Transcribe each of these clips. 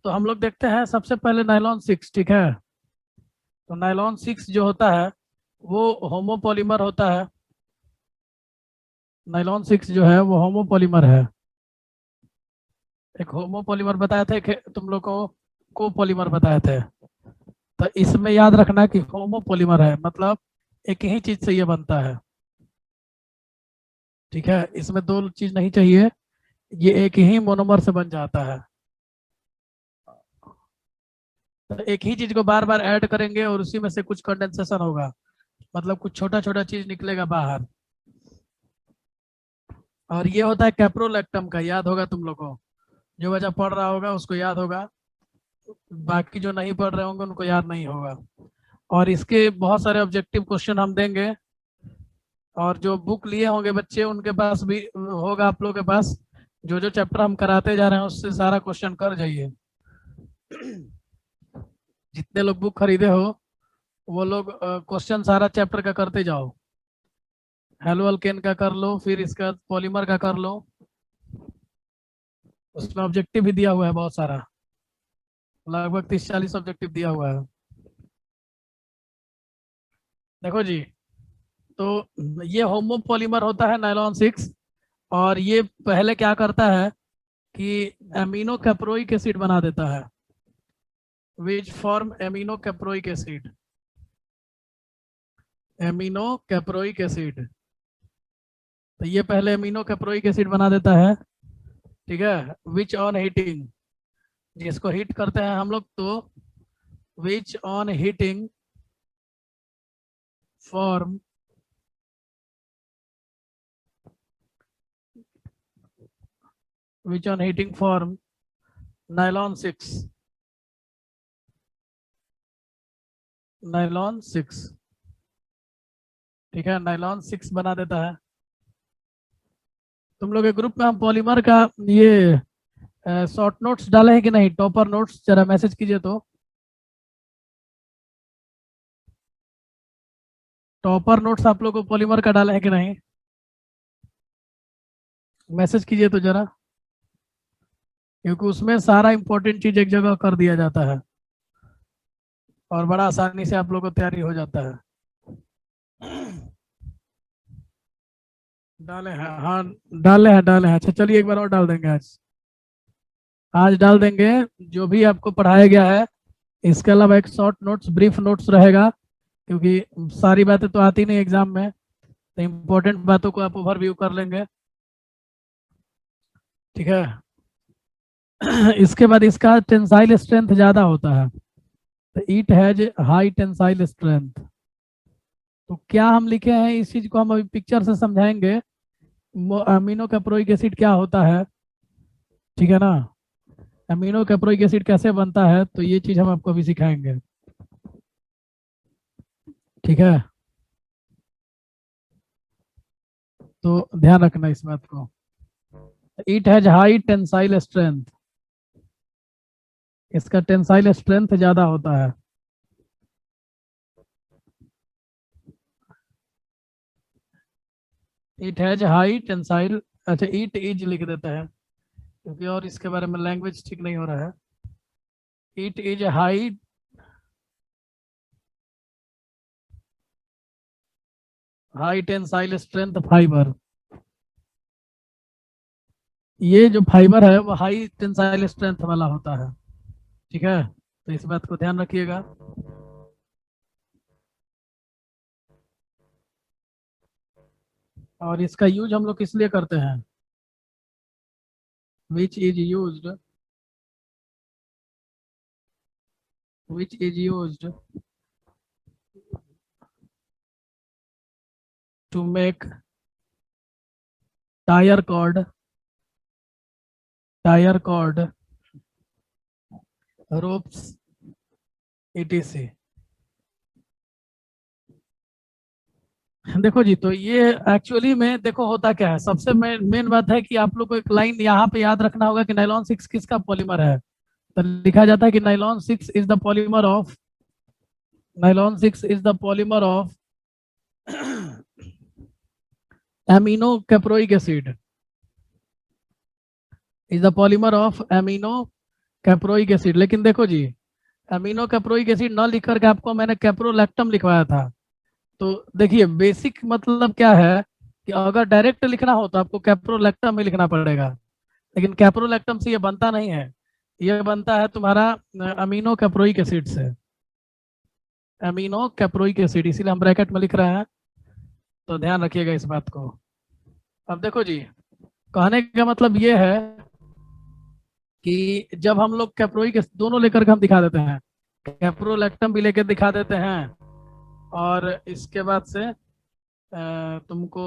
तो हम लोग देखते हैं सबसे पहले नायलॉन 6, ठीक है। तो नायलॉन 6 जो होता है वो होमोपॉलीमर होता है। नायलॉन 6 जो है वो होमोपॉलीमर है। एक होमोपॉलीमर बताए थे कि तुम लोग को कोपॉलीमर बताए थे। तो इसमें याद रखना कि होमोपॉलीमर है, मतलब एक ही चीज से ये बनता है, ठीक है। इसमें दो चीज नहीं चाहिए, ये एक ही मोनोमर से बन जाता है। तो एक ही चीज को बार बार ऐड करेंगे और उसी में से कुछ कंडेंसेशन होगा, मतलब कुछ छोटा छोटा चीज निकलेगा बाहर। और ये होता है कैप्रोलैक्टम का, याद होगा तुम लोग को। जो बच्चा पढ़ रहा होगा उसको याद होगा, बाकी जो नहीं पढ़ रहे होंगे उनको याद नहीं होगा। और इसके बहुत सारे ऑब्जेक्टिव क्वेश्चन हम देंगे, और जो बुक लिए होंगे बच्चे उनके पास भी होगा, आप लोगों के पास जो जो चैप्टर हम कराते जा रहे हैं उससे सारा क्वेश्चन कर जाइए। जितने लोग बुक खरीदे हो वो लोग क्वेश्चन सारा चैप्टर का करते जाओ। हेलो अल्केन का कर लो, फिर इसका पॉलीमर का कर लो, उसमें ऑब्जेक्टिव भी दिया हुआ है बहुत सारा, लगभग 30-40 ऑब्जेक्टिव दिया हुआ है। देखो जी, तो ये होमोपॉलीमर होता है नायलॉन 6, और ये पहले क्या करता है कि एमिनो कैप्रोइक एसिड बना देता है, which form amino caproic acid. Amino caproic acid, तो ये पहले एमिनो कैप्रोइक एसिड बना देता है, ठीक है। विच ऑन हीटिंग, जिसको हीट करते हैं हम लोग, तो which on heating form which on heating form nylon 6, nylon 6, ठीक है। नायलॉन 6 बना देता है। तुम लोग के ग्रुप में हम पॉलीमर का ये शॉर्ट नोट्स डाले हैं कि नहीं, टॉपर नोट्स, जरा मैसेज कीजिए तो। टॉपर नोट्स आप लोग को पॉलीमर का डाले हैं कि नहीं, मैसेज कीजिए तो जरा, क्योंकि उसमें सारा इंपॉर्टेंट चीज एक जगह कर दिया जाता है और बड़ा आसानी से आप लोग को तैयारी हो जाता है। डाले हैं, हाँ डाले हैं। अच्छा चलिए एक बार और डाल देंगे आज, आज डाल देंगे जो भी आपको पढ़ाया गया है। इसके अलावा एक शॉर्ट नोट्स, ब्रीफ नोट्स रहेगा, क्योंकि सारी बातें तो आती नहीं एग्जाम में, तो इम्पोर्टेंट बातों को आप ओवरव्यू कर लेंगे, ठीक है। इसके बाद इसका टेंसाइल स्ट्रेंथ ज़्यादा होता है, तो it has high tensile strength. तो क्या हम लिखे हैं इस चीज को हम अभी पिक्चर से समझाएंगे। अमीनो कैप्रोइक एसिड क्या होता है, ठीक है ना। अमीनो कैप्रोइक एसिड कैसे बनता है, तो ये चीज हम आपको अभी सिखाएंगे, ठीक है। तो ध्यान रखना इस बात को। It has high tensile strength, इसका टेंसाइल स्ट्रेंथ ज्यादा होता है। इट हैज हाई टेंसाइल, अच्छा इट इज लिख देता है, क्योंकि और इसके बारे में लैंग्वेज ठीक नहीं हो रहा है। It is high high tensile strength fibre. ये जो फाइबर है वो हाई टेंसाइल स्ट्रेंथ वाला होता है, ठीक है। तो इस बात को ध्यान रखिएगा। और इसका यूज हम लोग किस लिए करते हैं, which is used, which is used to make tyre cord, tyre cord, ropes, etc। देखो जी, तो ये एक्चुअली में देखो होता क्या है, सबसे मेन बात है कि आप लोग को एक लाइन यहाँ पे याद रखना होगा कि नाइलॉन 6 किसका पॉलीमर है। तो लिखा जाता है कि nylon 6 is the polymer of, nylon 6 is the polymer of amino caproic acid, is the polymer of amino caproic acid. लेकिन देखो जी, अमीनो कैप्रोइक एसिड न लिख करके आपको मैंने कैप्रोलैक्टम लिखवाया था। तो देखिए बेसिक मतलब क्या है कि अगर डायरेक्ट लिखना हो तो आपको कैप्रोलैक्टम ही लिखना पड़ेगा, लेकिन कैप्रोलैक्टम से ये बनता नहीं है, ये बनता है तुम्हारा अमीनो कैप्रोइक एसिड से। अमीनो कैप्रोइक एसिड, इसीलिए हम ब्रैकेट में लिख रहे हैं, तो ध्यान रखिएगा इस बात को। अब देखो जी, कहने का मतलब ये है कि जब हम लोग कैप्रोइक दोनों लेकर के हम दिखा देते हैं, कैप्रोलैक्टम भी लेकर दिखा देते हैं, और इसके बाद से तुमको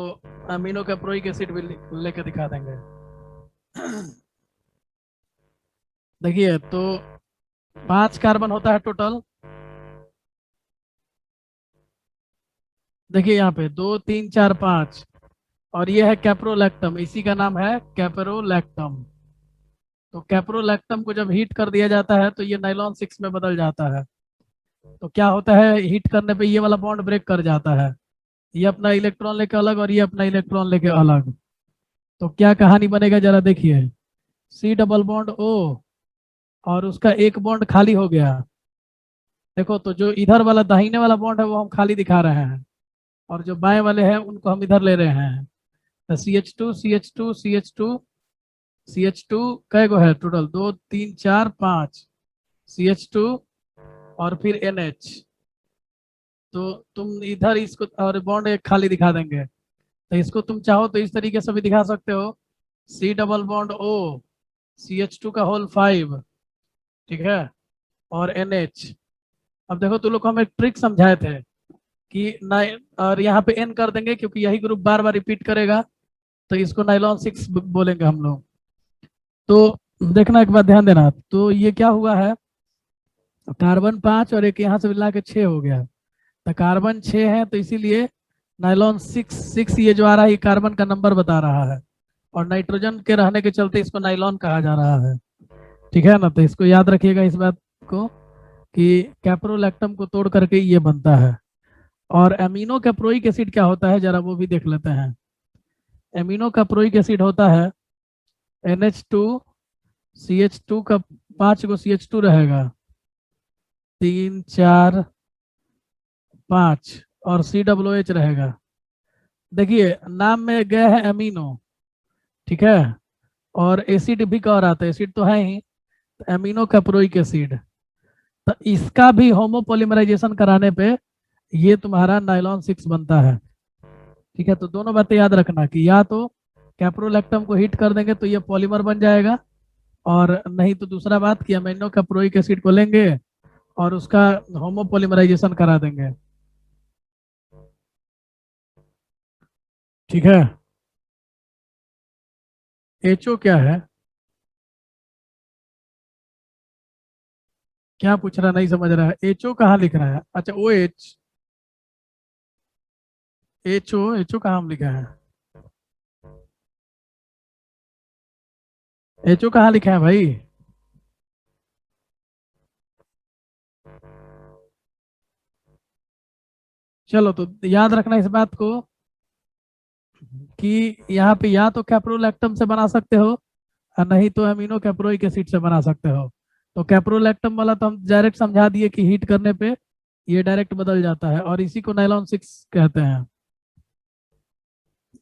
अमीनो कैप्रोइक एसिड भी लेकर दिखा देंगे। देखिए तो 5 कार्बन होता है टोटल। देखिए यहाँ पे 2 3 4 5, और ये है कैप्रोलैक्टम, इसी का नाम है कैप्रोलैक्टम। तो कैप्रोलैक्टम को जब हीट कर दिया जाता है तो ये नाइलॉन 6 में बदल जाता है। तो क्या होता है, हीट करने पे ये वाला बॉन्ड ब्रेक कर जाता है, ये अपना इलेक्ट्रॉन लेके अलग और ये अपना इलेक्ट्रॉन लेके अलग। तो क्या कहानी बनेगा जरा देखिए, सी डबल बॉन्ड ओ, और उसका एक बॉन्ड खाली हो गया। देखो तो जो इधर वाला दाहिने वाला बॉन्ड है वो हम खाली दिखा रहे हैं, और जो बाएं वाले हैं उनको हम इधर ले रहे हैं। तो CH2 CH2 CH2 CH2 कै गो है टोटल, 2 3 4 5, CH2 और फिर NH। तो तुम इधर इसको और बॉन्ड एक खाली दिखा देंगे, तो इसको तुम चाहो तो इस तरीके से भी दिखा सकते हो, C double bond O, CH2 का होल 5, ठीक है, और NH। अब देखो तुम लोग को हम एक ट्रिक समझाए थे कि और यहाँ पे N कर देंगे क्योंकि यही ग्रुप बार बार रिपीट करेगा, तो इसको नाइलॉन 6 बोलेंगे हम लोग। तो देखना एक बात ध्यान देना, तो ये क्या हुआ है, कार्बन 5 और एक यहाँ से मिला के 6 हो गया। तो कार्बन 6 है, तो इसीलिए नाइलॉन 6 ये जो आ रहा है ये कार्बन का नंबर बता रहा है, और नाइट्रोजन के रहने के चलते इसको नाइलॉन कहा जा रहा है। ठीक है ना, तो इसको याद रखिएगा इस बात को कि कैप्रोलैक्टम को तोड़ करके ये बनता है। और एमिनो कैप्रोइक एसिड क्या होता है, जरा वो भी देख लेते हैं। एमिनो कैप्रोइक एसिड होता है NH2 CH2 का 5 गो CH2 रहेगा, 3 4 5, और COOH रहेगा। देखिए नाम में गया है एमिनो, ठीक है, और एसिड भी कह रहा था, एसिड तो है ही, एमिनो कैप्रोइक एसिड। तो इसका भी होमोपोलिमराइजेशन कराने पे ये तुम्हारा नाइलॉन 6 बनता है। ठीक है, तो दोनों बातें याद रखना कि या तो कैप्रोलैक्टम को हीट कर देंगे तो ये पॉलीमर बन जाएगा, और नहीं तो दूसरा बात कि अमीनो कैप्रोइक एसिड को लेंगे और उसका होमोपोलिमराइजेशन करा देंगे। ठीक है, HO क्या है, क्या पूछ रहा, नहीं समझ रहा है, HO कहाँ लिख रहा है, अच्छा OH, HO कहाँ हम लिखा है, HO कहाँ लिखा है भाई। चलो तो याद रखना इस बात को कि यहाँ पे या तो कैप्रोलैक्टम से बना सकते हो, और नहीं तो अमीनो कैप्रोइक एसिड से बना सकते हो। तो कैप्रोलैक्टम वाला तो हम डायरेक्ट समझा दिए कि हीट करने पे ये डायरेक्ट बदल जाता है, और इसी को नाइलॉन 6 कहते हैं।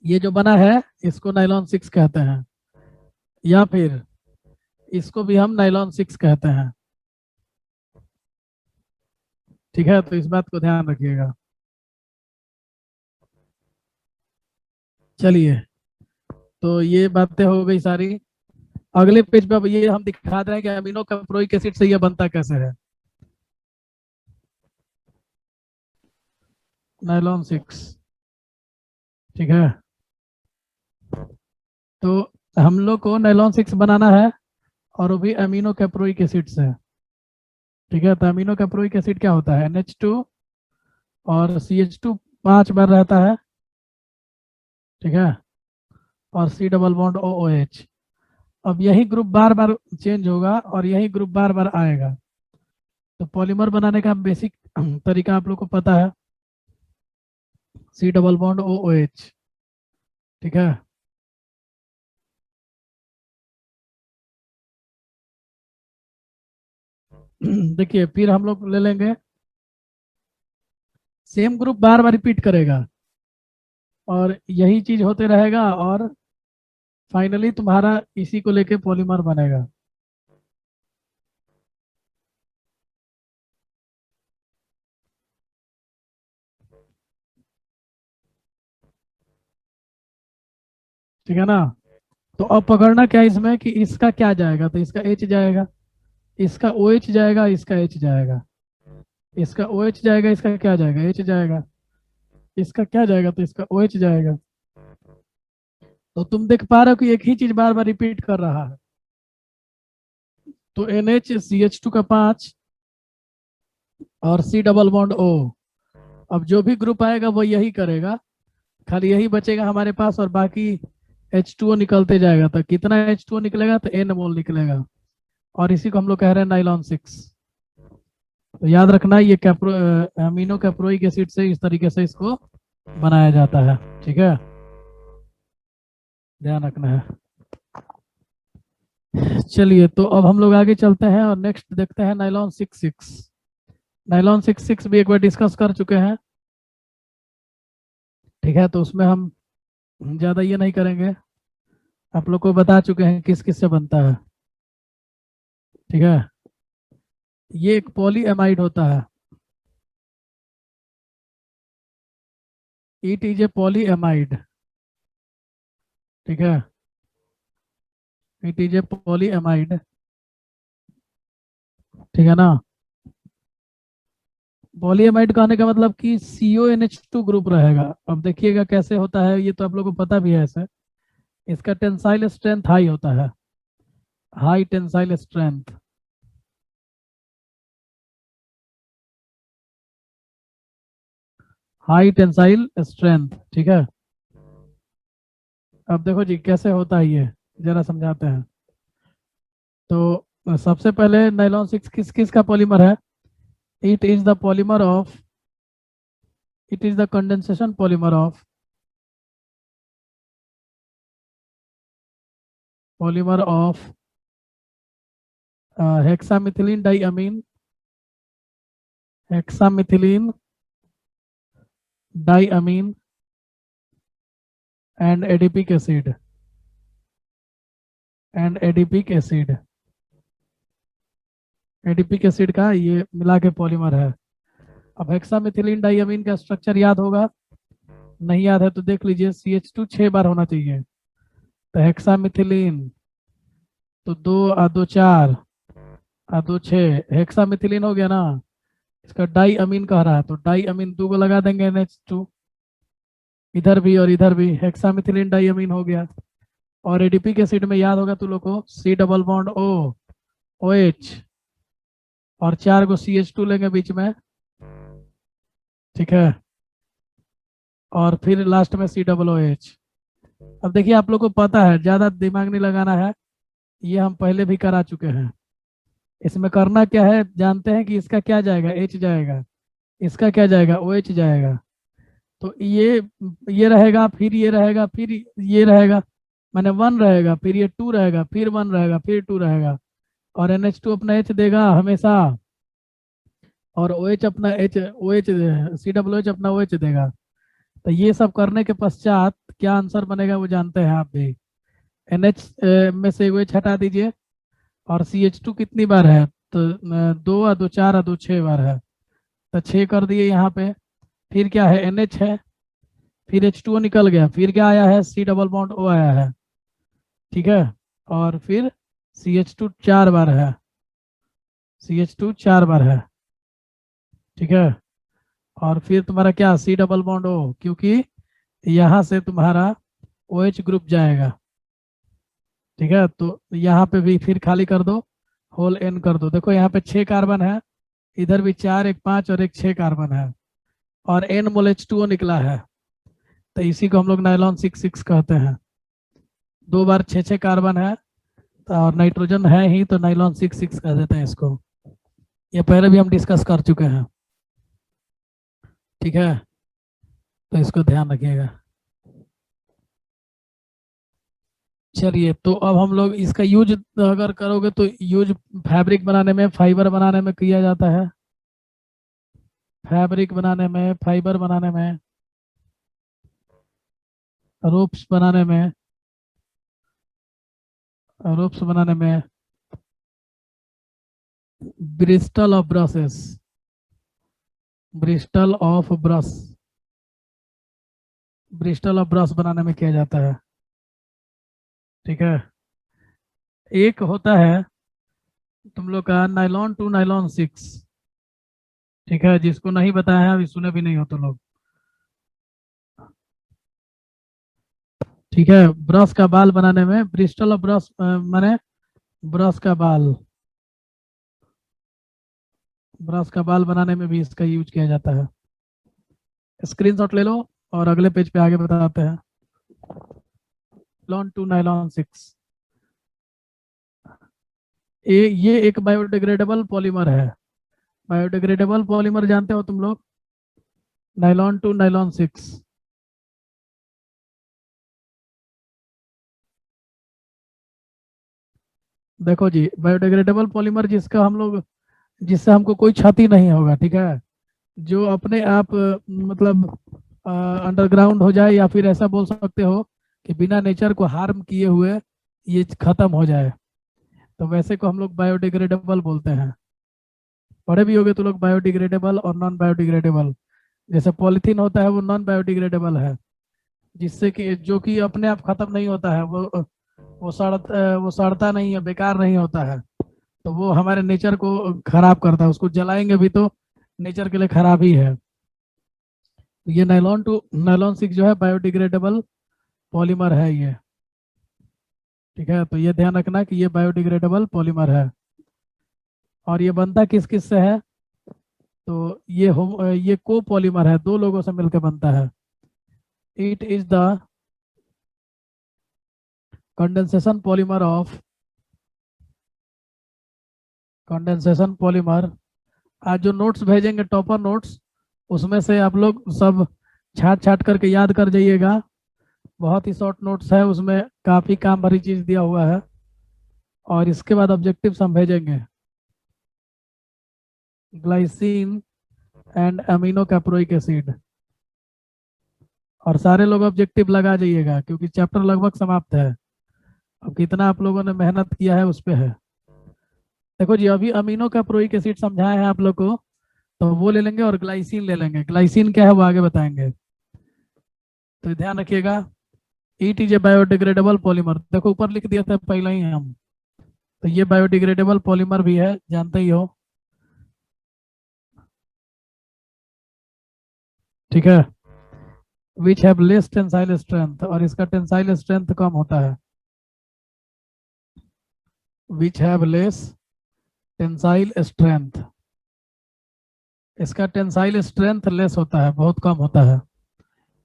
ये जो बना है इसको नाइलॉन 6 कहते हैं, या फिर इसको भी हम नाइलॉन 6 कहते हैं। ठीक है, तो इस बात को ध्यान रखिएगा। चलिए, तो ये बातें हो गई सारी। अगले पेज पे अब ये हम दिखा रहे हैं कि अमीनो कैप्रोइक एसिड से ये बनता कैसे है, नाइलॉन 6। ठीक है, तो हम लोग को नाइलॉन 6 बनाना है, और वो भी अमीनो कैप्रोइक एसिड से। ठीक है, तो अमीनो कैप्रोइक एसिड क्या होता है, NH2 और CH2 5 बार रहता है, ठीक है, और C डबल बॉन्ड OOH। अब यही ग्रुप बार बार चेंज होगा और यही ग्रुप बार बार आएगा। तो पॉलीमर बनाने का बेसिक तरीका आप लोग को पता है, C डबल बॉन्ड OOH। ठीक है, देखिए फिर हम लोग ले लेंगे, सेम ग्रुप बार बार रिपीट करेगा और यही चीज होते रहेगा, और फाइनली तुम्हारा इसी को लेके पॉलीमर बनेगा। ठीक है ना? तो अब पकड़ना क्या है इसमें कि इसका क्या जाएगा, तो इसका एच जाएगा, इसका ओ एच जाएगा, इसका एच जाएगा, इसका ओ एच जाएगा, इसका क्या जाएगा, एच जाएगा, इसका क्या जाएगा, तो इसका ओ एच जाएगा। तो तुम देख पा रहे हो कि एक ही चीज बार बार रिपीट कर रहा है। तो N H C H two का 5 और सी डबल बॉन्ड ओ, अब जो भी ग्रुप आएगा वो यही करेगा, खाली यही बचेगा हमारे पास, और बाकी H2O निकलते जाएगा। तो कितना H2O निकलेगा, तो N मोल निकलेगा, और इसी को हम लोग कह रहे हैं नाइलॉन 6। तो याद रखना ये अमीनो कैप्रोइक एसिड से इस तरीके से इसको बनाया जाता है। ठीक है, ध्यान रखना है। चलिए तो अब हम लोग आगे चलते हैं और नेक्स्ट देखते हैं नाइलॉन 6,6। नाइलॉन 6,6 भी एक बार डिस्कस कर चुके हैं। ठीक है, तो उसमें हम ज़्यादा ये नहीं करेंगे, आप लोग को बता चुके हैं किस किस से बनता है। ठीक है, ये एक पॉली एमाइड होता है, it is a poly amide. ठीक है, it is a poly amide. ठीक है ना? पॉली एमाइड कहने का मतलब कि CONH2 ग्रुप रहेगा। अब देखिएगा कैसे होता है, ये तो आप लोगों को पता भी है ऐसे। इसका टेंसाइल स्ट्रेंथ हाई होता है, high tensile strength. High tensile strength. ठीक है, अब देखो जी कैसे होता है ये, जरा समझाते हैं। तो सबसे पहले नाइलॉन 6 किस किस का पॉलीमर है? It is the polymer of, it is the condensation polymer of, polymer of hexamethylene diamine, hexamethylene diamine and adipic acid, and adipic acid. Adipic acid का ये मिला के पॉलीमर है। अब हेक्सामिथिलीन डाइअमीन का स्ट्रक्चर याद होगा, नहीं याद है तो देख लीजिए, CH2 6 बार होना चाहिए। तो हेक्सामिथिलीन, तो 2 और 2 4 और 2 6, हेक्सामिथिलीन हो गया ना। इसका डाई अमीन कह रहा है, तो डाई अमीन 2 को लगा देंगे NH2, इधर भी और इधर भी, हेक्सामिथिलीन डाई अमीन हो गया। और एडीपिक एसिड में याद होगा तुम लोग को, C double bond O, OH, और 4 को CH2 लेंगे बीच में। ठीक है, और फिर लास्ट में C डबल OH। अब देखिए आप लोग को पता है, ज्यादा दिमाग नहीं लगाना है, ये हम पहले भी करा चुके हैं। इसमें करना क्या है जानते हैं कि इसका क्या जाएगा, H जाएगा, इसका क्या जाएगा, OH जाएगा। तो ये रहेगा, फिर ये रहेगा, फिर ये रहेगा, माने 1 रहेगा, फिर ये 2 रहेगा, फिर 1 रहेगा, फिर 2 रहेगा, और NH2 अपना H देगा हमेशा, और OH अपना H, OH COOH अपना OH देगा। तो ये सब करने के पश्चात क्या आंसर बनेगा वो जानते हैं आप भी। NH में से OH हटा दीजिए, और CH2 कितनी बार है, तो 2 और 2 4 और 2 6 बार है, तो 6 कर दिए यहाँ पे। फिर क्या है, NH है, फिर H2O निकल गया, फिर क्या आया है, C डबल बॉन्ड O आया है। ठीक है, और फिर CH2 4 बार है, CH2 4 बार है। ठीक है, और फिर तुम्हारा क्या, C डबल बॉन्ड O, क्योंकि यहाँ से तुम्हारा OH ग्रुप जाएगा। ठीक है, तो यहाँ पे भी फिर खाली कर दो, होल N कर दो। देखो यहाँ पे 6 कार्बन है, इधर भी 4, एक 5 और एक 6 कार्बन है, और N मोल H2O निकला है। तो इसी को हम लोग नाइलॉन 6,6 कहते हैं। 2 बार 6 कार्बन है, और नाइट्रोजन है ही, तो नाइलॉन 6,6 कह देते हैं इसको। ये पहले भी हम डिस्कस कर चुके हैं। ठीक है, तो इसको ध्यान रखिएगा। चलिए, तो अब हम लोग इसका यूज अगर करोगे तो यूज फैब्रिक बनाने में, फाइबर बनाने में किया जाता है। फैब्रिक बनाने में, फाइबर बनाने में, रोप्स बनाने में, रोप्स बनाने में, Bristol of brushes, Bristol of brush, Bristol of brush बनाने में किया जाता है। ठीक है। एक होता है तुम लोग का नाइलॉन टू नाइलॉन 6। ठीक है, जिसको नहीं बताया है, अभी सुने भी नहीं हो तो लोग। ठीक है, ब्रश का बाल बनाने में ब्रिस्टल ऑफ ब्रश माने ब्रश का बाल, ब्रश का बाल बनाने में भी इसका यूज किया जाता है। स्क्रीनशॉट ले लो और अगले पेज पे आगे बताते हैं। नाइलॉन टू नाइलॉन 6, ये एक बायोडिग्रेडेबल पॉलीमर है। बायोडिग्रेडेबल पॉलीमर जानते हो तुम लोग? Nylon two nylon 6। देखो जी, बायोडिग्रेडेबल पॉलीमर जिसका हम लोग, जिससे हमको कोई क्षति नहीं होगा। ठीक है, जो अपने आप मतलब अंडरग्राउंड हो जाए, या फिर ऐसा बोल सकते हो कि बिना नेचर को हार्म किए हुए ये खत्म हो जाए, तो वैसे को हम लोग बायोडिग्रेडेबल बोलते हैं। पढ़े भी होगे तो लोग बायोडिग्रेडेबल और नॉन बायोडिग्रेडेबल। जैसे पॉलीथीन होता है वो नॉन बायोडिग्रेडेबल है, जिससे कि जो कि अपने आप खत्म नहीं होता है, वो सड़ता नहीं है, बेकार नहीं होता है, तो वो हमारे नेचर को खराब करता है। उसको जलाएंगे भी तो नेचर के लिए खराब ही है। ये नाइलॉन टू नाइलॉन 6 जो है बायोडिग्रेडेबल पॉलीमर है ये। ठीक है, तो ये ध्यान रखना कि ये बायोडिग्रेडेबल पॉलीमर है। और ये बनता किस किस से है? तो ये कोपॉलीमर है, दो लोगों से मिलकर बनता है। It is the condensation polymer of, condensation polymer. आज जो नोट्स भेजेंगे टॉपर नोट्स, उसमें से आप लोग सब छाट छाट करके याद कर जाइएगा। बहुत ही शॉर्ट नोट्स है, उसमें काफ़ी काम भरी चीज़ दिया हुआ है। और इसके बाद ऑब्जेक्टिव हम भेजेंगे। Glycine and amino caproic acid. और सारे लोग ऑब्जेक्टिव लगा जाइएगा, क्योंकि चैप्टर लगभग समाप्त है। अब कितना आप लोगों ने मेहनत किया है उस पे है। देखो जी, अभी अमीनो कैप्रोइक एसिड समझाए हैं आप लोग को, तो वो ले लेंगे, और ग्लाइसिन ले लेंगे। ग्लाइसिन क्या है वो आगे बताएंगे, तो ध्यान रखिएगा। It is a biodegradable polymer, देखो ऊपर लिख दिया था पहले ही हम, तो ये बायोडिग्रेडेबल पॉलीमर भी है, जानते ही हो। ठीक है, which have less tensile strength, और इसका टेंसाइल स्ट्रेंथ कम होता है। Which have less tensile strength, इसका टेंसाइल स्ट्रेंथ लेस होता है, बहुत कम होता है।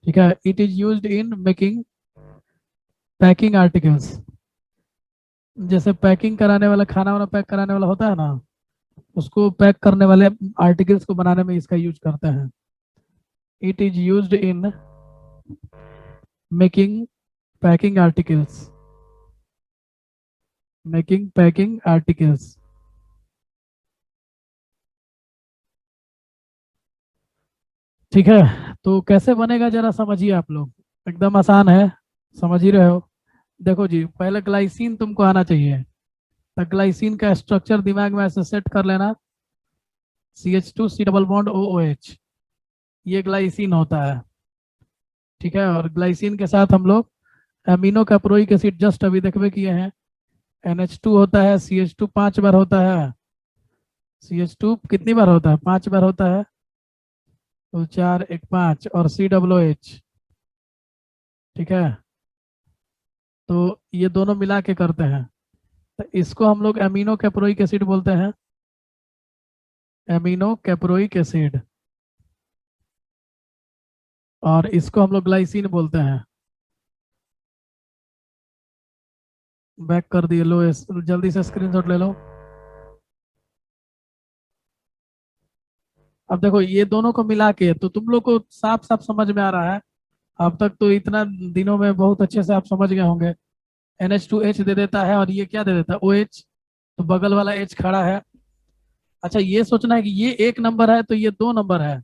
ठीक है, it is used in making packing articles. जैसे पैकिंग कराने वाला, खाना वाना पैक कराने वाला होता है ना, उसको पैक करने वाले आर्टिकल्स को बनाने में इसका यूज करते हैं। It is used in making packing articles, making packing articles. ठीक है, तो कैसे बनेगा जरा समझिए आप लोग, एकदम आसान है, समझ ही रहे हो। देखो जी, पहले ग्लाइसिन तुमको आना चाहिए, तो ग्लाइसिन का स्ट्रक्चर दिमाग में ऐसे सेट कर लेना। CH2 C double bond OOH, ये ग्लाइसिन होता है। ठीक है, और ग्लाइसिन के साथ हम लोग अमीनो कैप्रोइक एसिड जस्ट अभी देखबे किए हैं। NH2 होता है, CH2 5 बार होता है। CH2 कितनी बार होता है? 5 बार होता है, तो 4 1 5, और COOH। ठीक है, तो ये दोनों मिला के करते हैं, तो इसको हम लोग अमीनो कैप्रोइक एसिड बोलते हैं। अमीनो कैप्रोइक एसिड, और इसको हम लोग ग्लाइसिन बोलते हैं। बैक कर दिए, लो जल्दी से स्क्रीनशॉट ले लो। अब देखो, ये दोनों को मिला के तो तुम लोग को साफ साफ समझ में आ रहा है। अब तक तो इतना दिनों में बहुत अच्छे से आप समझ गए होंगे। NH2H दे देता है और ये क्या दे देता है OH, तो बगल वाला H खड़ा है। अच्छा ये सोचना है कि ये एक नंबर है तो ये दो नंबर है,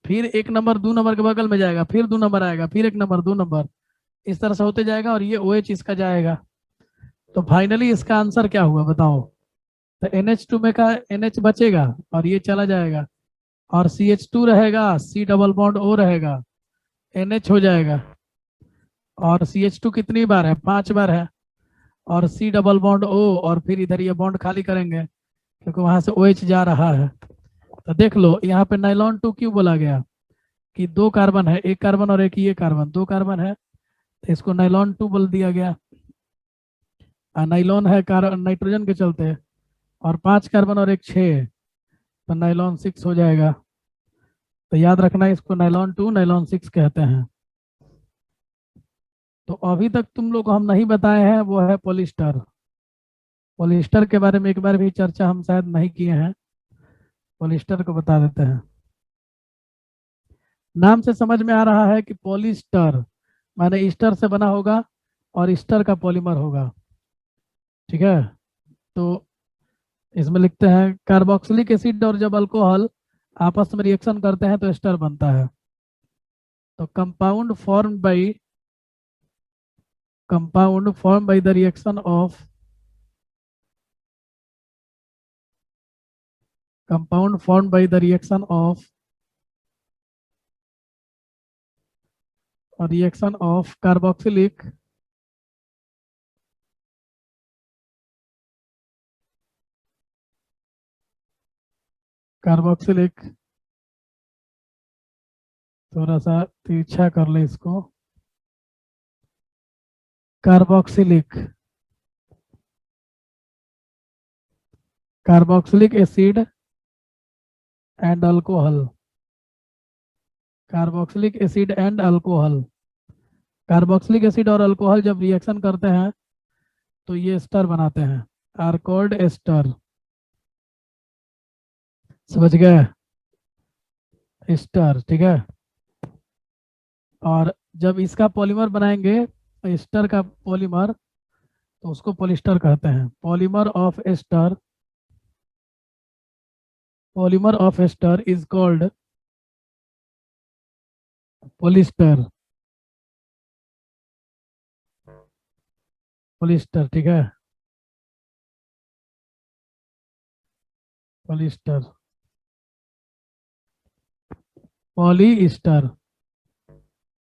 फिर एक नंबर दो नंबर के बगल में जाएगा, फिर दो नंबर आएगा, फिर एक नंबर दो नंबर, इस तरह से होते जाएगा और ये OH इसका जाएगा। तो फाइनली इसका आंसर क्या हुआ बताओ। तो NH2 में का NH बचेगा और ये चला जाएगा, और CH2 रहेगा, C डबल बॉन्ड O रहेगा, NH हो जाएगा, और CH2 कितनी बार है, 5 बार है, और C डबल बॉन्ड O, और फिर इधर ये बॉन्ड खाली करेंगे क्योंकि वहां से OH जा रहा है। तो देख लो यहाँ पे नाइलॉन 2 क्यों बोला गया, कि दो कार्बन है, एक कार्बन और एक ये कार्बन, दो कार्बन है तो इसको नाइलॉन 2 बोल दिया गया। नाइलॉन है नाइट्रोजन के चलते, और 5 कार्बन और एक 6, तो नाइलॉन 6 हो जाएगा। तो याद रखना इसको नाइलॉन 2 नाइलॉन 6 कहते हैं। तो अभी तक तुम लोग को हम नहीं बताए हैं वो है पॉलिस्टर। पॉलिस्टर के बारे में एक बार भी चर्चा हम शायद नहीं किए हैं, पॉलिस्टर को बता देते हैं। नाम से समझ में आ रहा है कि पॉलिस्टर माने ईस्टर से बना होगा और ईस्टर का पॉलीमर होगा, ठीक है। तो इसमें लिखते हैं कार्बोक्सिलिक एसिड और जब अल्कोहल आपस में रिएक्शन करते हैं तो एस्टर बनता है। तो compound form by the reaction of compound formed by the reaction of carboxylic, थोड़ा सा तिरछा कर ले इसको, carboxylic acid and alcohol, carboxylic acid and alcohol. Carboxylic acid और अल्कोहल जब रिएक्शन करते हैं तो ये एस्टर बनाते हैं, आर कॉल्ड एस्टर। समझ गए, एस्टर, ठीक है। और जब इसका पॉलीमर बनाएंगे एस्टर का पॉलीमर, तो उसको पॉलिस्टर कहते हैं। Polymer of ester is called polyester, polyester, ठीक है, पॉलिस्टर, पॉलीस्टर।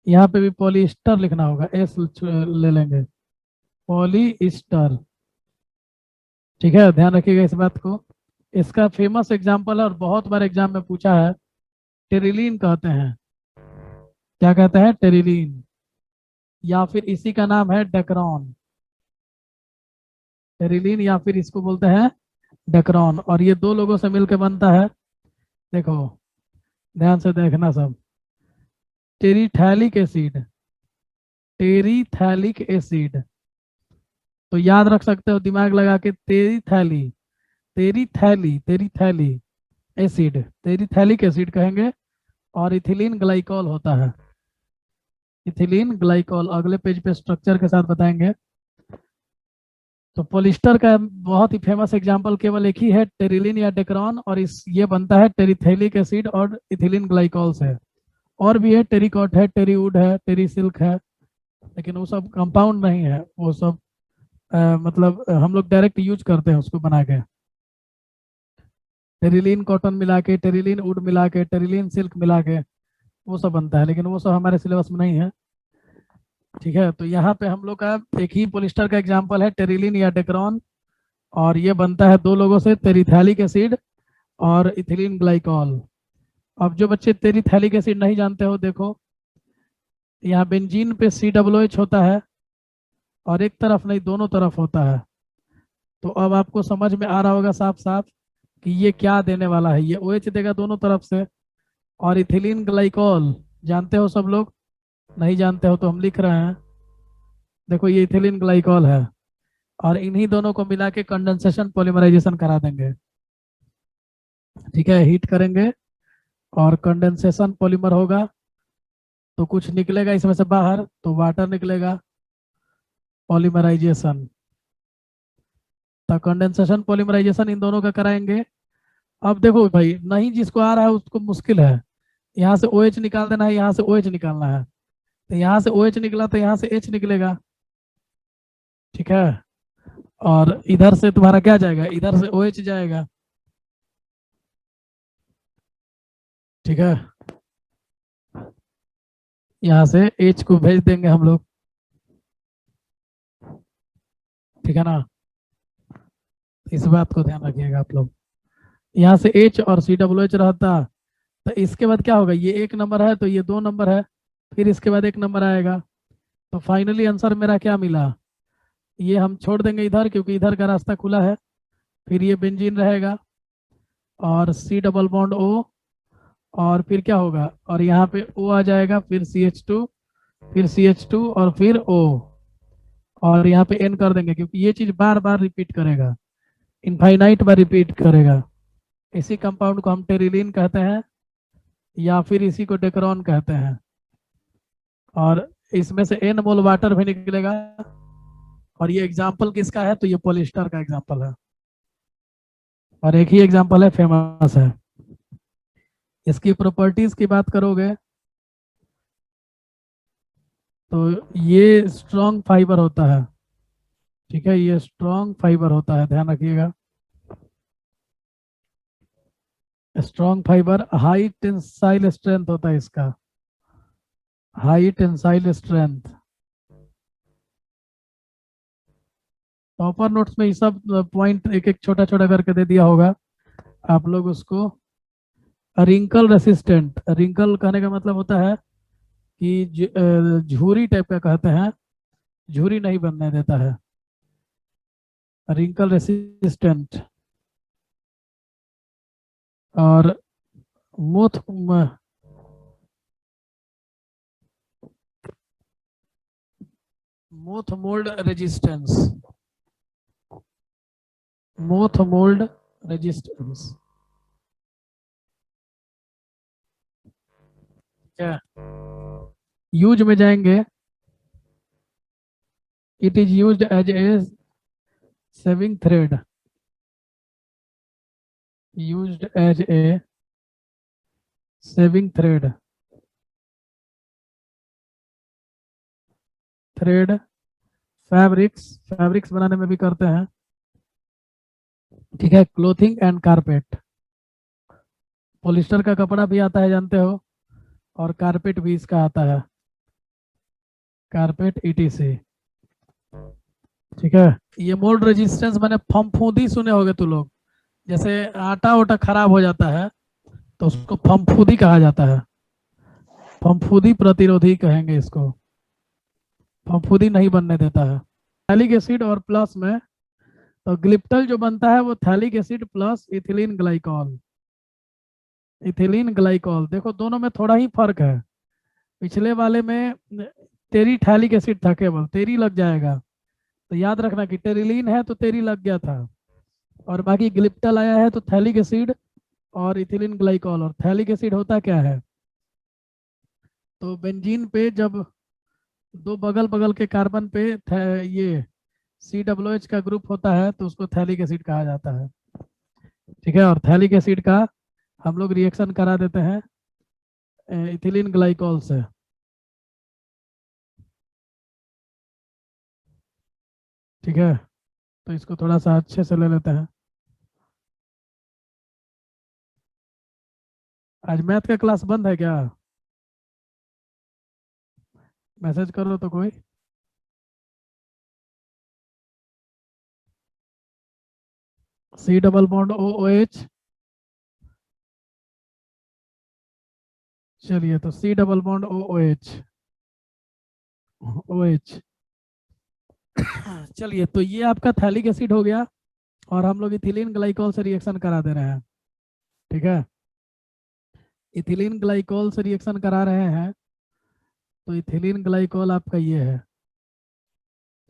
यहाँ पे भी पॉलीस्टर लिखना होगा, एस ले लेंगे, पॉलीस्टर, ठीक है। ध्यान रखिएगा इस बात को। इसका फेमस एग्जाम्पल है और बहुत बार एग्जाम में पूछा है, टेरिलीन कहते हैं। क्या कहते हैं, टेरिलीन, या फिर इसी का नाम है डेक्रॉन। टेरिलीन या फिर इसको बोलते हैं डेक्रॉन, और ये दो लोगों से मिलकर बनता है। देखो ध्यान से देखना सब, टेरिथैलिक एसिड, टेरिथैलिक एसिड, तो याद रख सकते हो दिमाग लगा के, तेरी थैली एसिड, तेरिथैलिक एसिड कहेंगे, और इथिलीन ग्लाइकॉल होता है, इथिलीन ग्लाइकॉल। अगले पेज पे स्ट्रक्चर के साथ बताएंगे। तो पॉलिस्टर का बहुत ही फेमस एग्जांपल केवल एक ही है, टेरिलीन या डेक्रॉन, और इस ये बनता है टेरिथैलिक एसिड और इथिलीन ग्लाइकॉल से। और भी है, टेरिकॉट है, टेरीवुड है, टेरीसिल्क है, लेकिन वो सब कंपाउंड नहीं है, वो सब मतलब हम लोग डायरेक्ट यूज करते हैं उसको बना के। टेरिलीन कॉटन मिला के, टेरिलीन वुड मिला के, टेरिलीन सिल्क मिला के वो सब बनता है, लेकिन वो सब हमारे सिलेबस में नहीं है, ठीक है। तो यहाँ पे हम लोग का एक ही पॉलिस्टर का एग्जांपल है, टेरिलीन या डेक्रॉन, और ये बनता है दो लोगों से, टेरिथैलिक एसिड और इथिलीन ग्लाइकॉल। अब जो बच्चे टेरिथैलिक एसिड नहीं जानते हो, देखो यहाँ बेंजीन पे COOH होता है, और एक तरफ नहीं दोनों तरफ होता है। तो अब आपको समझ में आ रहा होगा साफ साफ कि ये क्या देने वाला है, ये OH देगा दोनों तरफ से। और इथिलीन ग्लाइकॉल जानते हो सब लोग, नहीं जानते हो तो हम लिख रहे हैं, देखो ये इथिलीन ग्लाइकॉल है, और इन्हीं दोनों को मिला के कंडेंसेशन पॉलीमराइजेशन करा देंगे, ठीक है। हीट करेंगे और कंडेंसेशन पॉलीमर होगा, तो कुछ निकलेगा इसमें से बाहर, तो वाटर निकलेगा, पॉलीमराइजेशन। तो कंडेंसेशन पॉलीमराइजेशन इन दोनों का कराएंगे। अब देखो भाई, नहीं जिसको आ रहा है उसको मुश्किल है। यहाँ से OH निकाल देना है, यहाँ से OH निकालना है। तो यहाँ से OH निकला तो यहाँ से H निकलेगा। ठीक है। और इधर से तुम्हारा क्या जाएगा, इधर से OH जाएगा। ठीक है। यहाँ से H को भेज देंगे हम लोग। ठीक है ना। इस बात को ध्यान रखिएगा आप लोग। यहाँ से H और COOH रहता। तो इसके बाद क्या होगा, ये 1 नंबर है तो ये 2 नंबर है, फिर इसके बाद 1 नंबर आएगा। तो फाइनली आंसर मेरा क्या मिला, ये हम छोड़ देंगे इधर क्योंकि इधर का रास्ता खुला है। फिर ये बेंजीन रहेगा और C+O, और फिर क्या होगा, और यहाँ पे O आ जाएगा, फिर CH2, फिर CH2 और फिर O, और यहाँ पे N कर देंगे क्योंकि ये चीज बार बार रिपीट करेगा, इनफाइनाइट बार रिपीट करेगा। इसी कंपाउंड को हम टेरिलीन कहते हैं या फिर इसी को डेक्रोन कहते हैं। और इसमें से N मोल वाटर भी निकलेगा। और ये एग्जाम्पल किसका है, तो ये पॉलिस्टर का एग्जाम्पल है, और एक ही एग्जाम्पल है, फेमस है। इसकी प्रॉपर्टीज की बात करोगे तो ये स्ट्रॉन्ग फाइबर होता है। ठीक है, ये स्ट्रॉन्ग फाइबर होता है, ध्यान रखिएगा। Strong fibre, high tensile strength होता है इसका, high tensile strength. Topper notes में ये सब पॉइंट एक एक छोटा छोटा करके दे दिया होगा, आप लोग उसको। रिंकल रेसिस्टेंट, रिंकल कहने का मतलब होता है कि झुर्री टाइप का कहते हैं, झुर्री नहीं बनने देता है, रिंकल रेसिस्टेंट। और moth moth mould resistance, moth mould resistance. क्या यूज में जाएंगे, it is used as a sewing thread, used as a sewing thread, thread, fabrics, fabrics बनाने में भी करते हैं। ठीक है, क्लोथिंग एंड कारपेट, पॉलिस्टर का कपड़ा भी आता है जानते हो, और कारपेट भी इसका आता है, कारपेट ETC। ठीक है। ये मोल्ड रेजिस्टेंस मैंने फम्फूदी सुने होंगे तो लोग, जैसे आटा वाटा खराब हो जाता है तो उसको फम्फूदी कहा जाता है, फम्फूदी प्रतिरोधी कहेंगे इसको, फम्फूदी नहीं बनने देता है। थैलिक एसिड और प्लस में, तो ग्लिप्टल जो बनता है वो phthalic acid plus ethylene glycol, ethylene glycol. देखो दोनों में थोड़ा ही फर्क है, पिछले वाले में तेरी थैलिक एसिड था, केवल तेरी लग जाएगा, तो याद रखना कि टेरिलीन है तो तेरी लग गया था, और बाकी ग्लिप्टल आया है तो थैलिक एसिड और इथिलीन ग्लाइकॉल। और थैलिक एसिड होता क्या है, तो बेंजीन पे जब दो बगल बगल के कार्बन पे ये COOH का ग्रुप होता है तो उसको थैलिक एसिड कहा जाता है। ठीक है, और थैलिक एसिड का हम लोग रिएक्शन करा देते हैं इथिलीन ग्लाइकॉल से। ठीक है, तो इसको थोड़ा सा अच्छे से ले लेते हैं। आज मैथ का क्लास बंद है क्या, मैसेज करो तो कोई। C++ OOH, चलिए तो C++ OOH, OH। चलिए तो ये आपका थैलिक एसिड हो गया, और हम लोग इथिलीन ग्लाइकॉल से रिएक्शन करा दे रहे हैं। ठीक है, इथिलीन ग्लाइकॉल से रिएक्शन करा रहे हैं, तो इथिलीन ग्लाइकॉल आपका ये है।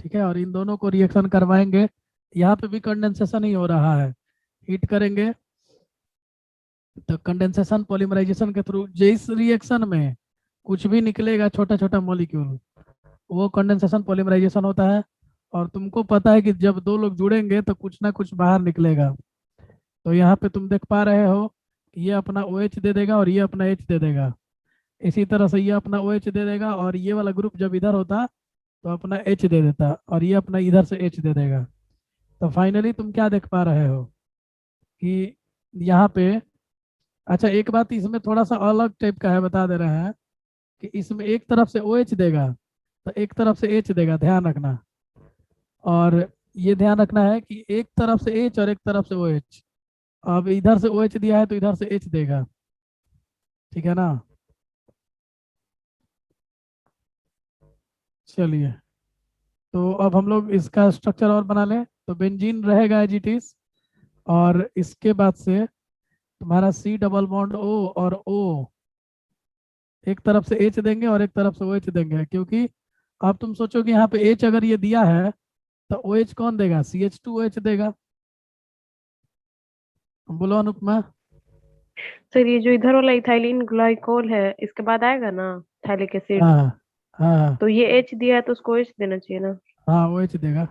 ठीक है, और इन दोनों को रिएक्शन करवाएंगे, यहाँ पे भी कंडेंसेशन ही हो रहा है, हीट करेंगे तो कंडेंसेशन पॉलीमराइजेशन के थ्रू जिस रिएक्शन में कुछ भी निकलेगा छोटा छोटा मॉलिक्यूल, वो कंडेंसेशन पॉलीमराइजेशन होता है। और तुमको पता है कि जब दो लोग जुड़ेंगे तो कुछ ना कुछ बाहर निकलेगा। तो यहाँ पे तुम देख पा रहे हो कि ये अपना ओ एच दे देगा और ये अपना एच दे देगा। इसी तरह से ये अपना ओ एच दे देगा और ये वाला ग्रुप जब इधर होता तो अपना एच दे देता और ये अपना इधर से एच दे देगा। तो फाइनली तुम क्या देख पा रहे हो कि यहाँ पे, अच्छा एक बात इसमें थोड़ा सा अलग टाइप का है, बता दे रहे हैं कि इसमें एक तरफ से ओ एच देगा तो एक तरफ से एच देगा, ध्यान रखना। और ये ध्यान रखना है कि एक तरफ से एच और एक तरफ से ओ एच। अब इधर से ओ एच दिया है तो इधर से एच देगा, ठीक है ना। चलिए, तो अब हम लोग इसका स्ट्रक्चर और बना लें। तो बेंजीन रहेगा एज इट इज, और इसके बाद से तुम्हारा सी डबल बॉन्ड ओ और ओ एक तरफ से एच देंगे और एक तरफ से ओ एच देंगे, क्योंकि अब तुम सोचो कि यहाँ पे एच अगर ये दिया है तो ओ एच कौन देगा, C H two O H देगा। बोलो अनुपमा। सर ये जो इधर वाला इथाइलिन ग्लाइकोल है इसके बाद आएगा ना थैलिक एसिड। हाँ हाँ हाँ तो ये एच दिया है तो उसको एच देना चाहिए ना। हाँ, ओ एच देगा,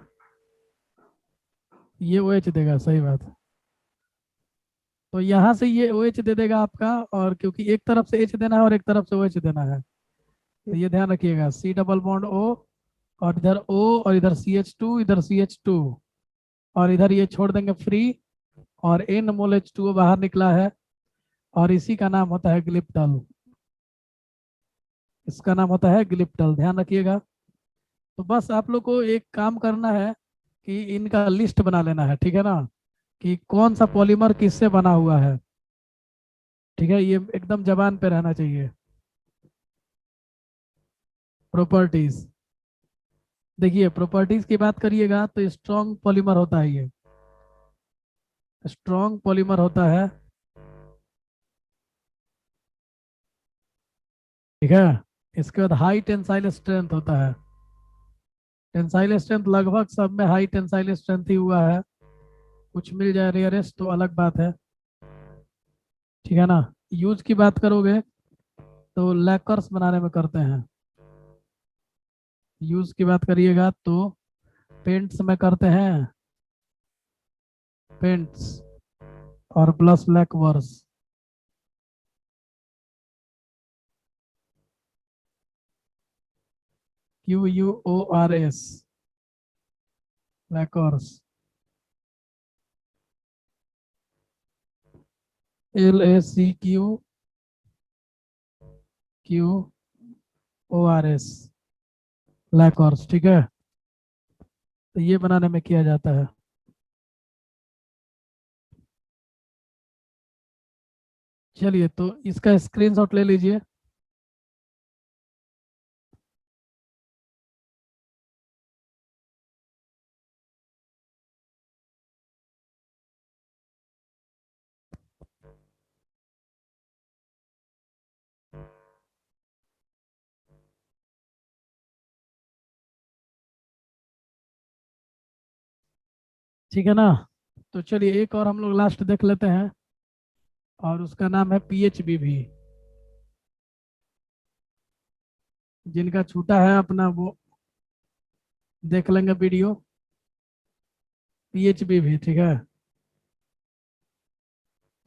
ये ओ एच देगा, सही बात है। तो यहाँ से ये ओ एच दे देगा आपका, और क्योंकि एक तरफ से एच देना है और एक तरफ से ओ एच देना है, तो ये ध्यान रखिएगा, सी डबल बॉन्ड ओ और इधर ओ और इधर सी एच टू, इधर सी एच टू, और इधर ये छोड़ देंगे फ्री, और एन मोल एच टू बाहर निकला है, और इसी का नाम होता है ग्लिप्टल। इसका नाम होता है ग्लिप्टल, ध्यान रखिएगा। तो बस आप लोग को एक काम करना है कि इनका लिस्ट बना लेना है, ठीक है ना, कि कौन सा पॉलीमर किससे बना हुआ है। ठीक है, ये एकदम जबान पे रहना चाहिए। प्रॉपर्टीज, देखिए प्रॉपर्टीज की बात करिएगा तो स्ट्रॉन्ग पॉलीमर होता है, ये स्ट्रॉन्ग पॉलीमर होता है, ठीक है। इसके बाद हाई टेंसाइल स्ट्रेंथ होता है। टेंसाइल स्ट्रेंथ लगभग सब में हाई टेंसाइल स्ट्रेंथ ही हुआ है, कुछ मिल जाए रेयरेस्ट तो अलग बात है, ठीक है ना। यूज की बात करोगे तो लैकर्स बनाने में करते हैं। यूज की बात करिएगा तो पेंट्स में करते हैं, पेंट्स और प्लस ब्लैक वर्स। Q U O R S, lacquers. L A C Q Q O R S, lacquers, ठीक है। तो ये बनाने में किया जाता है। चलिए, तो इसका स्क्रीनशॉट ले लीजिए। ठीक है ना। तो चलिए एक और हम लोग लास्ट देख लेते हैं, और उसका नाम है पीएचबी भी। जिनका छूटा है अपना वो देख लेंगे वीडियो। पीएचबी भी, ठीक है।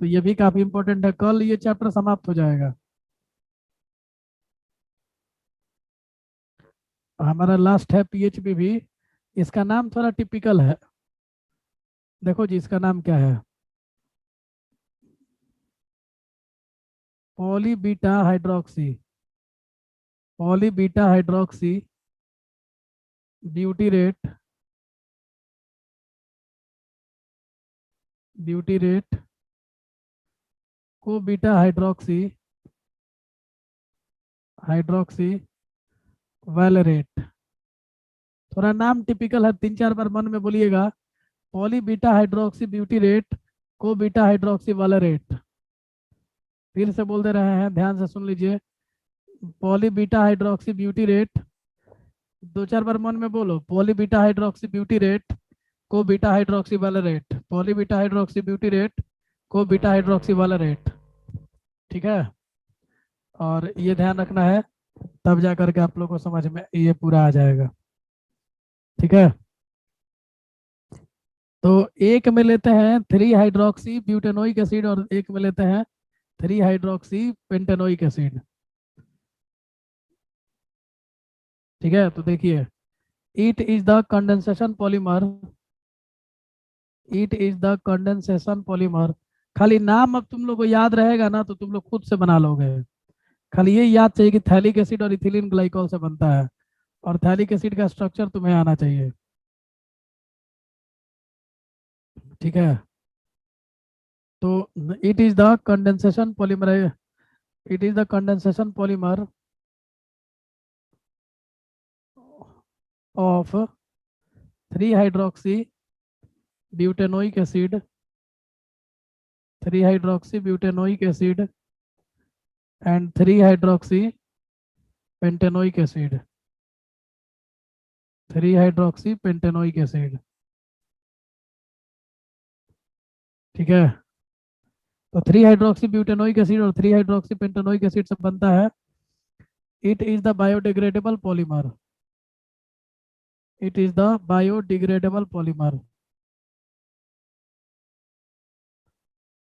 तो ये भी काफी इंपॉर्टेंट है, कल ये चैप्टर समाप्त हो जाएगा। हमारा लास्ट है पीएचबी भी। इसका नाम थोड़ा टिपिकल है, देखो जी इसका नाम क्या है, poly beta hydroxy, poly beta hydroxy butyrate, butyrate को बीटा हाइड्रोक्सी, हाइड्रोक्सी वैलेरेट। थोड़ा नाम टिपिकल है, तीन चार बार मन में बोलिएगा, पॉली बीटा हाइड्रोक्सी ब्यूटीरेट को बीटा हाइड्रोक्सी वैलेरेट। फिर से बोल दे रहे हैं, ध्यान से सुन लीजिए, पॉली बीटा हाइड्रोक्सी ब्यूटीरेट, दो चार बार मन में बोलो, पॉली बीटा हाइड्रोक्सी ब्यूटीरेट को beta hydroxy valerate, poly beta hydroxy butyrate को बीटा हाइड्रोक्सी वैलेरेट, ठीक है। और ये ध्यान रखना है, तब जा करके आप लोग को समझ में ये पूरा आ जाएगा, ठीक है। तो एक में लेते हैं 3 हाइड्रोक्सी ब्यूटेनोइक एसिड और एक में लेते हैं 3 हाइड्रोक्सी पेंटेनोइक एसिड। ठीक है, तो देखिए, it is the condensation polymer, it is the condensation polymer. खाली नाम अब तुम लोग को याद रहेगा ना तो तुम लोग खुद से बना लोगे। खाली ये याद चाहिए कि थैलिक एसिड और इथिलीन ग्लाइकॉल से बनता है, और थैलिक एसिड का स्ट्रक्चर तुम्हें आना चाहिए। ठीक है, तो it is the condensation polymer, it is the condensation polymer of 3 hydroxy butanoic acid, 3 hydroxy butanoic acid and 3 hydroxy pentanoic acid, 3 hydroxy pentanoic acid. ठीक है, तो 3 हाइड्रोक्सी ब्यूटेनोइक एसिड और 3 हाइड्रोक्सी पेंटेनोइक एसिड से बनता है, it is the biodegradable polymer, it is the biodegradable polymer,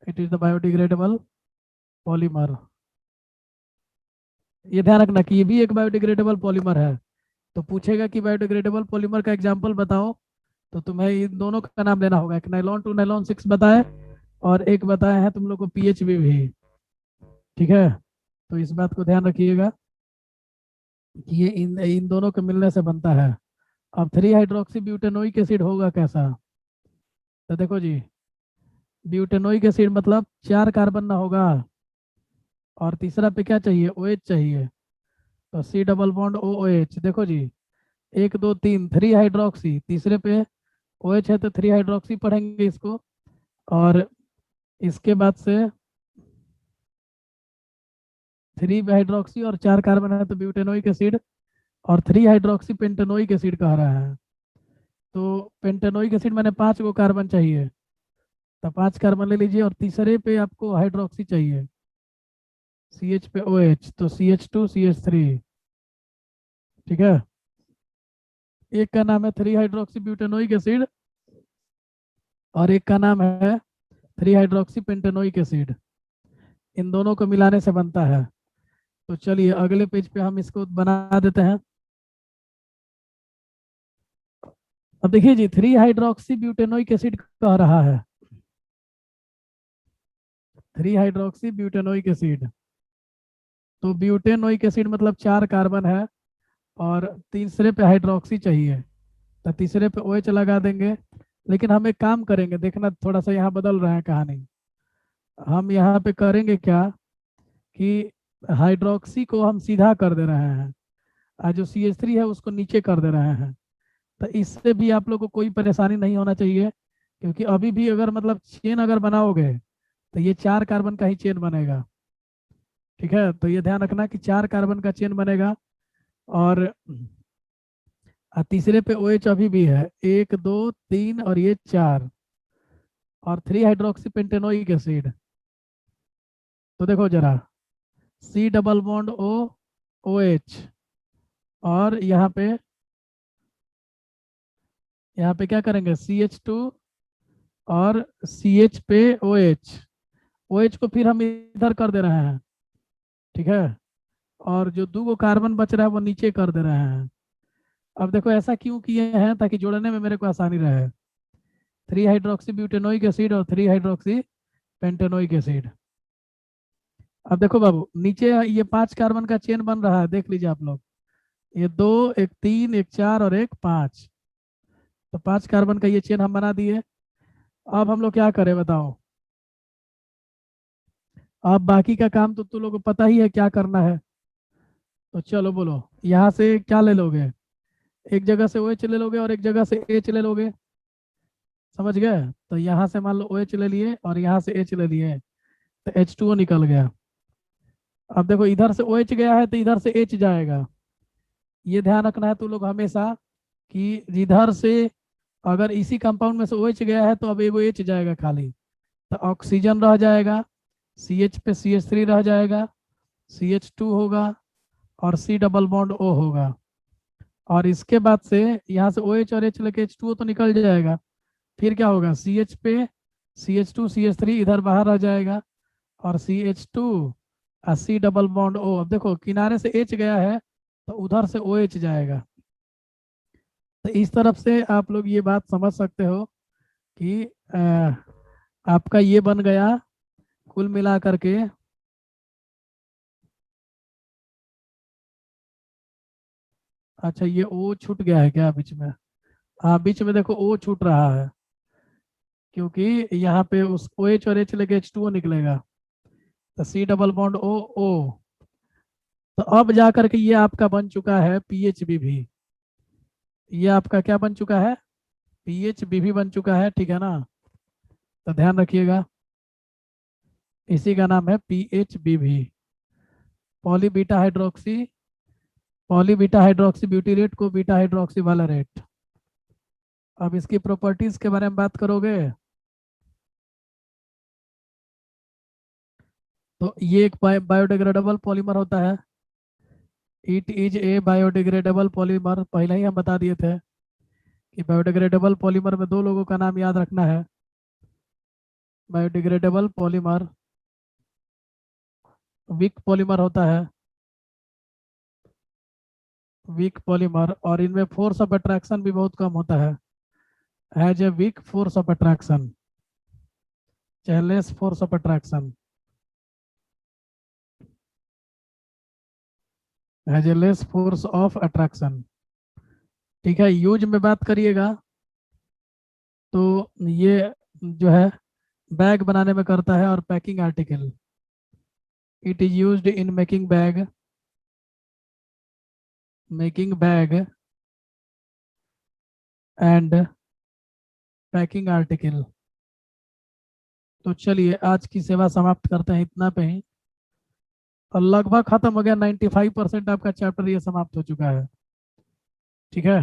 it is the biodegradable polymer. ये ध्यान रखना कि ये भी एक बायोडिग्रेडेबल पॉलीमर है। तो पूछेगा कि बायोडिग्रेडेबल पॉलीमर का एग्जांपल बताओ, तो तुम्हें इन दोनों का नाम लेना होगा। एक नाइलॉन 2 नाइलॉन 6 बताए, और एक बताया है तुम लोग को पीएचबी भी। ठीक है, तो इस बात को ध्यान रखिएगा कि ये इन इन दोनों के मिलने से बनता है। अब 3 हाइड्रोक्सी ब्यूटेनोइक एसिड होगा कैसा? तो देखो जी, ब्यूटेनोइक एसिड मतलब 4 कार्बन ना होगा, और तीसरा पे क्या चाहिए? OH चाहिए। तो C डबल बॉन्ड OH, देखो जी, 1 2 3, 3 हाइड्रोक्सी, तीसरे पे OH है तो 3 हाइड्रोक्सी पढ़ेंगे इसको। और इसके बाद से 3 हाइड्रोक्सी और 4 कार्बन है तो ब्यूटेनोइक एसिड, और 3 हाइड्रोक्सी पेंटेनोइक एसिड कह रहा है। तो पेंटेनोइक एसिड मैंने 5 गो कार्बन चाहिए, तो 5 कार्बन ले लीजिए, और तीसरे पे आपको हाइड्रोक्सी चाहिए, CH पे OH, तो CH2 CH3। ठीक है, एक का नाम है 3 हाइड्रोक्सी ब्यूटेनोइक एसिड और एक का नाम है 3 हाइड्रोक्सी पेंटेनोइक एसिड। इन दोनों को मिलाने से बनता है। तो चलिए अगले पेज पे हम इसको बना देते हैं। अब देखिए जी, 3 हाइड्रोक्सी ब्यूटेनोइक एसिड कह रहा है, 3 हाइड्रोक्सी ब्यूटेनोइक एसिड। तो ब्यूटेनोइक एसिड मतलब 4 कार्बन है, और तीसरे पे हाइड्रोक्सी चाहिए, तो तीसरे पे OH लगा देंगे। लेकिन हम एक काम करेंगे, देखना थोड़ा सा यहाँ बदल रहा है कहानी। हम यहाँ पे करेंगे क्या कि हाइड्रोक्सी को हम सीधा कर दे रहे हैं, और जो CH3 है उसको नीचे कर दे रहे हैं। तो इससे भी आप लोग को कोई परेशानी नहीं होना चाहिए, क्योंकि अभी भी अगर मतलब चेन अगर बनाओगे तो ये 4 कार्बन का ही चेन बनेगा। ठीक है, तो ये ध्यान रखना कि 4 कार्बन का चेन बनेगा, और तीसरे पे OH अभी भी है, 1 2 3 और ये 4, और 3 हाइड्रोक्सी पेंटेनोइक एसिड। तो देखो जरा, C डबल बॉन्ड OH, और यहाँ पे क्या करेंगे? CH2 और CH पे OH, OH को फिर हम इधर कर दे रहे हैं। ठीक है, और जो 2 गो कार्बन बच रहा है वो नीचे कर दे रहे हैं। अब देखो ऐसा क्यों किए हैं? ताकि जोड़ने में मेरे को आसानी रहे। 3 हाइड्रोक्सी ब्यूटेनोइक एसिड और 3 हाइड्रोक्सी पेंटेनोइक एसिड। अब देखो बाबू, नीचे ये 5 कार्बन का चेन बन रहा है, देख लीजिए आप लोग। ये 2, एक 3, एक 4 और एक 5, तो 5 कार्बन का ये चेन हम बना दिए। अब हम लोग क्या करें बताओ? अब बाकी का काम तो तुम लोग को पता ही है क्या करना है। तो चलो बोलो, यहाँ से क्या ले लोगे? एक जगह से OH ले लोगे और एक जगह से H ले लोगे, समझ गए? तो यहाँ से मान लो OH ले लिए और यहाँ से H ले लिए, तो H2O निकल गया। अब देखो इधर से OH गया है तो इधर से H जाएगा। ये ध्यान रखना है तुम लोग हमेशा कि इधर से अगर इसी कंपाउंड में से OH गया है तो अब एगो H जाएगा खाली, तो ऑक्सीजन रह जाएगा, CH पे CH3 रह जाएगा, CH2 होगा, और C डबल बॉन्ड O होगा। और इसके बाद से यहाँ से OH और H लेके H2O तो निकल जाएगा, फिर क्या होगा, CH पे CH2 CH3 इधर बाहर आ जाएगा, और CH2 और C डबल बॉन्ड O। अब देखो किनारे से H गया है तो उधर से OH जाएगा। तो इस तरफ से आप लोग ये बात समझ सकते हो कि आपका ये बन गया कुल मिला करके। अच्छा, ये O छूट गया है क्या बीच में? हाँ, बीच में देखो O छूट रहा है, क्योंकि यहाँ पे उस OH और H लेके H2O निकलेगा, तो C डबल बॉन्ड O। तो अब जा करके ये आपका बन चुका है PHB भी। ये आपका क्या बन चुका है, PHB भी बन चुका है, ठीक है ना? तो ध्यान रखिएगा, इसी का नाम है PHB भी, poly beta hydroxy, poly beta hydroxy butyrate को बीटा हाइड्रोक्सी वाला रेट। अब इसकी प्रॉपर्टीज के बारे में बात करोगे तो ये एक बायोडिग्रेडेबल पॉलीमर होता है। It is a biodegradable polymer, पहले ही हम बता दिए थे कि बायोडिग्रेडेबल पॉलीमर में दो लोगों का नाम याद रखना है। बायोडिग्रेडेबल पॉलीमर वीक पॉलीमर होता है, वीक पॉलीमर, और इनमें फोर्स ऑफ अट्रैक्शन भी बहुत कम होता है, has a weak force of attraction, चाहे less force of attraction, has a less force of attraction. ठीक है, यूज में बात करिएगा तो ये जो है बैग बनाने में करता है और packing article. It is used in making bag, making bag and packing article. तो चलिए आज की सेवा समाप्त करते हैं इतना पे ही, और लगभग खत्म हो गया, 95% आपका चैप्टर ये समाप्त हो चुका है। ठीक है।